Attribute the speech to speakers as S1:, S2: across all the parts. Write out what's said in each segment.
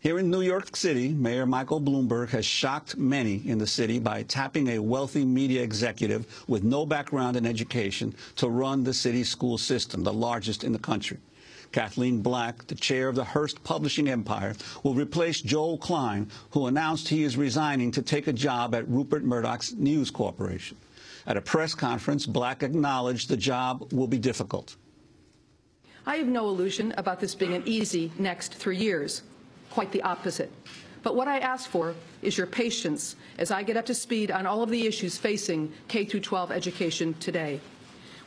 S1: Here in New York City, Mayor Michael Bloomberg has shocked many in the city by tapping a wealthy media executive with no background in education to run the city's school system, the largest in the country. Kathleen Black, the chair of the Hearst publishing empire, will replace Joel Klein, who announced he is resigning to take a job at Rupert Murdoch's News Corporation. At a press conference, Black acknowledged the job will be difficult.
S2: I have no illusion about this being an easy next 3 years. Quite the opposite. But what I ask for is your patience as I get up to speed on all of the issues facing K-12 education today.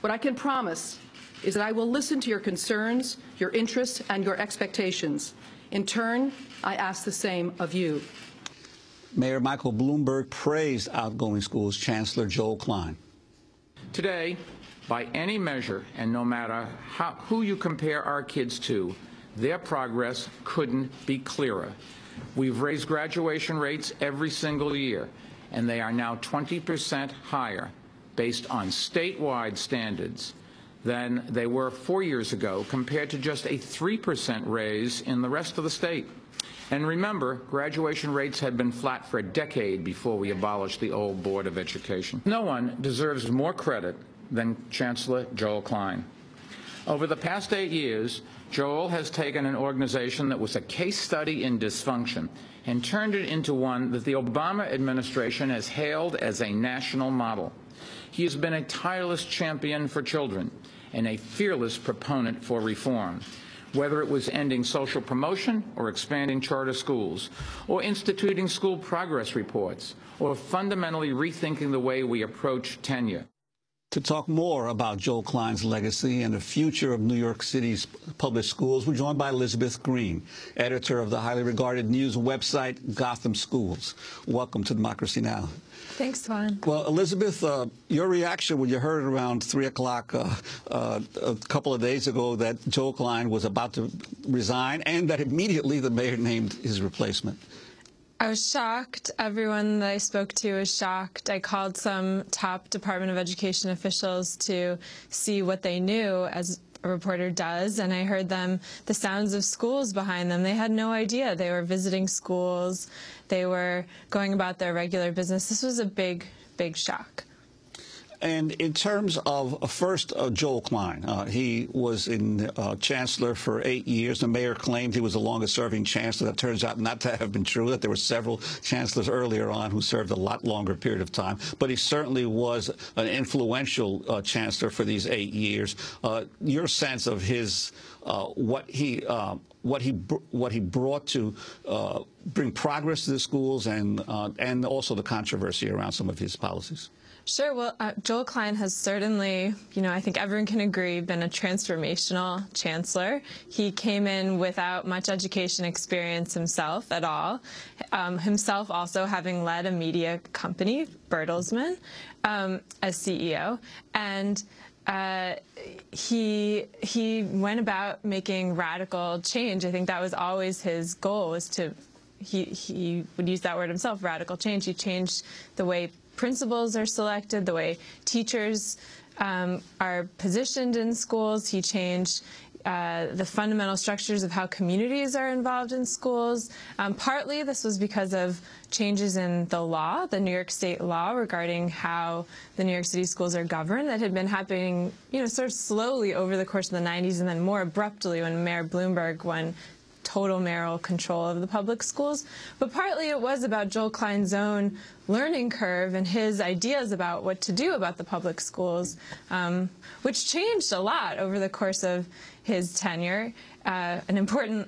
S2: What I can promise is that I will listen to your concerns, your interests, and your expectations. In turn, I ask the same of you.
S1: Mayor Michael Bloomberg praised outgoing schools Chancellor Joel Klein.
S3: Today, by any measure, and no matter who you compare our kids to, their progress couldn't be clearer. We've raised graduation rates every single year, and they are now 20% higher, based on statewide standards, than they were 4 years ago, compared to just a 3% raise in the rest of the state. And remember, graduation rates had been flat for a decade before we abolished the old Board of Education. No one deserves more credit than Chancellor Joel Klein. Over the past 8 years, Joel has taken an organization that was a case study in dysfunction and turned it into one that the Obama administration has hailed as a national model. He has been a tireless champion for children and a fearless proponent for reform, whether it was ending social promotion or expanding charter schools, or instituting school progress reports, or fundamentally rethinking the way we approach tenure.
S1: To talk more about Joel Klein's legacy and the future of New York City's public schools, we're joined by Elizabeth Green, editor of the highly regarded news website Gotham Schools. Welcome to Democracy Now!
S4: Thanks, Juan.
S1: Well, Elizabeth, your reaction when you heard around 3 o'clock a couple of days ago that Joel Klein was about to resign and that immediately the mayor named his replacement?
S4: I was shocked. Everyone that I spoke to was shocked. I called some top Department of Education officials to see what they knew, as a reporter does, and I heard them, the sounds of schools behind them. They had no idea. They were visiting schools. They were going about their regular business. This was a big, big shock.
S1: And in terms of, first, Joel Klein, he was in chancellor for 8 years. The mayor claimed he was the longest-serving chancellor. That turns out not to have been true, that there were several chancellors earlier on who served a lot longer period of time. But he certainly was an influential chancellor for these 8 years. Your sense of his, what he brought to bring progress to the schools and also the controversy around some of his policies?
S4: Sure. Well, Joel Klein has certainly, I think everyone can agree, been a transformational chancellor. He came in without much education experience himself at all, himself also having led a media company, Bertelsmann, as CEO. And he went about making radical change. I think that was always his goal, was to, he would use that word himself, radical change. He changed the way principals are selected, the way teachers are positioned in schools. He changed the fundamental structures of how communities are involved in schools. Partly this was because of changes in the law, the New York State law regarding how the New York City schools are governed, that had been happening, sort of slowly over the course of the 90s and then more abruptly when Mayor Bloomberg won total mayoral control of the public schools. But partly it was about Joel Klein's own learning curve and his ideas about what to do about the public schools, which changed a lot over the course of his tenure. An important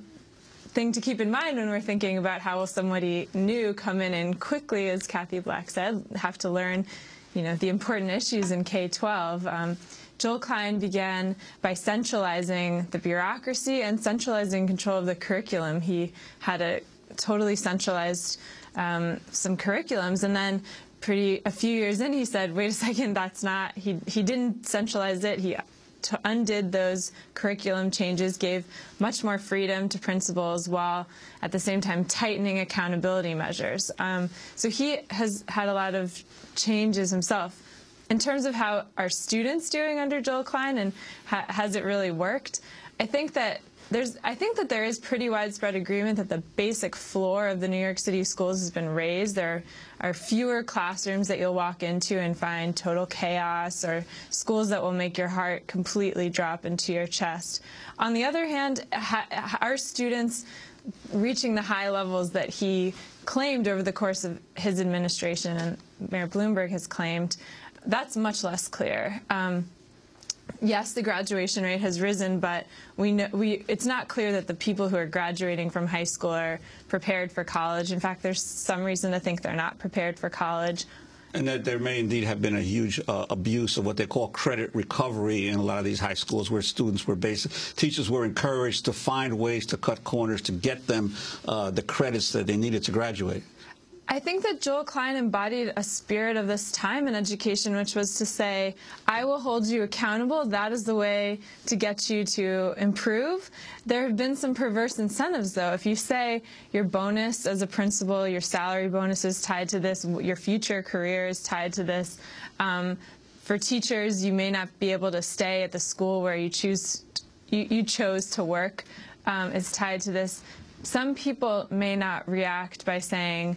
S4: thing to keep in mind when we're thinking about how will somebody new come in and quickly, as Kathy Black said, have to learn, the important issues in K-12. Joel Klein began by centralizing the bureaucracy and centralizing control of the curriculum. He had a totally centralized some curriculums, and then a few years in, he said, wait a second, that's not, he didn't centralize it. He undid those curriculum changes, gave much more freedom to principals while at the same time tightening accountability measures. So he has had a lot of changes himself. In terms of how are students doing under Joel Klein and has it really worked, I think that I think that there is pretty widespread agreement that the basic floor of the New York City schools has been raised. There are fewer classrooms that you'll walk into and find total chaos, or schools that will make your heart completely drop into your chest. On the other hand, our students reaching the high levels that he claimed over the course of his administration, and Mayor Bloomberg has claimed, that's much less clear. Yes, the graduation rate has risen, but it's not clear that the people who are graduating from high school are prepared for college. In fact, there's some reason to think they're not prepared for college.
S1: And that there may indeed have been a huge abuse of what they call credit recovery in a lot of these high schools, where teachers were encouraged to find ways to cut corners to get them the credits that they needed to graduate.
S4: I think that Joel Klein embodied a spirit of this time in education, which was to say, I will hold you accountable. That is the way to get you to improve. There have been some perverse incentives, though. If you say your bonus as a principal, your salary bonus is tied to this, your future career is tied to this. For teachers, you may not be able to stay at the school where you chose to work. It's tied to this. Some people may not react by saying,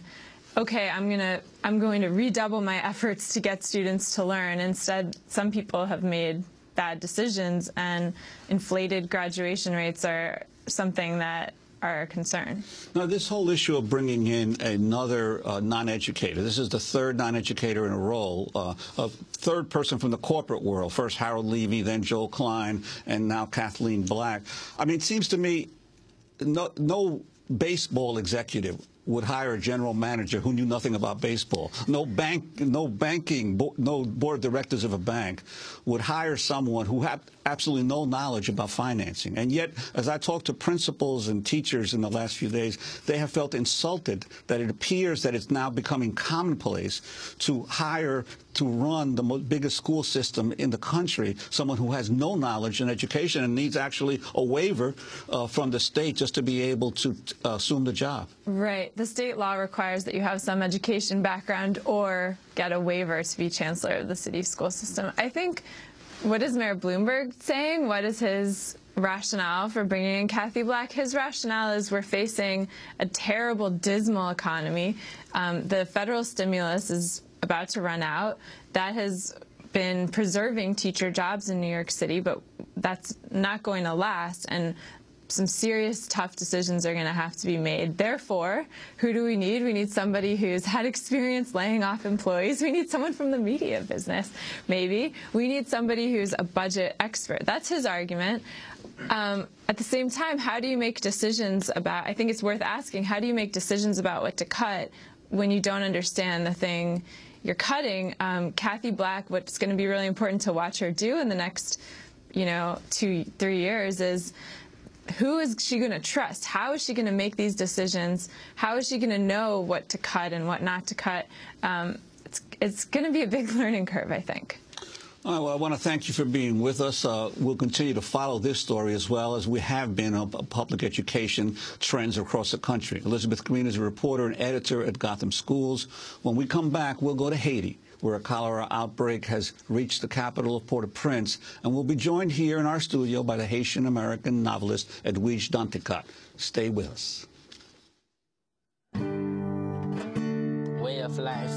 S4: okay, I'm going to redouble my efforts to get students to learn. Instead, some people have made bad decisions, and inflated graduation rates are something that are a concern.
S1: Now, this whole issue of bringing in another non-educator, this is the third non-educator in a row, a third person from the corporate world, first Harold Levy, then Joel Klein, and now Kathleen Black. I mean, it seems to me no baseball executive would hire a general manager who knew nothing about baseball. No board of directors of a bank would hire someone who had absolutely no knowledge about financing. And yet, as I talked to principals and teachers in the last few days, they have felt insulted that it appears that it's now becoming commonplace to hire to run the biggest school system in the country someone who has no knowledge in education and needs actually a waiver from the state just to be able to assume the job.
S4: Right. The state law requires that you have some education background or get a waiver to be chancellor of the city school system. I think, what is Mayor Bloomberg saying? What is his rationale for bringing in Kathy Black? His rationale is we're facing a terrible, dismal economy. The federal stimulus is about to run out. That has been preserving teacher jobs in New York City, but that's not going to last. And some serious, tough decisions are going to have to be made. Therefore, who do we need? We need somebody who's had experience laying off employees. We need someone from the media business, maybe. We need somebody who's a budget expert. That's his argument. At the same time, how do you make decisions about, I think it's worth asking, how do you make decisions about what to cut when you don't understand the thing you're cutting? Kathy Black, what's going to be really important to watch her do in the next, 2-3 years is, who is she going to trust? How is she going to make these decisions? How is she going to know what to cut and what not to cut? It's going to be a big learning curve, I think.
S1: Well, I want to thank you for being with us. We'll continue to follow this story as well as we have been on public education trends across the country. Elizabeth Green is a reporter and editor at Gotham Schools. When we come back, we'll go to Haiti, where a cholera outbreak has reached the capital of Port-au-Prince, and we'll be joined here in our studio by the Haitian-American novelist Edwidge Danticat. Stay with us.
S5: Way of life.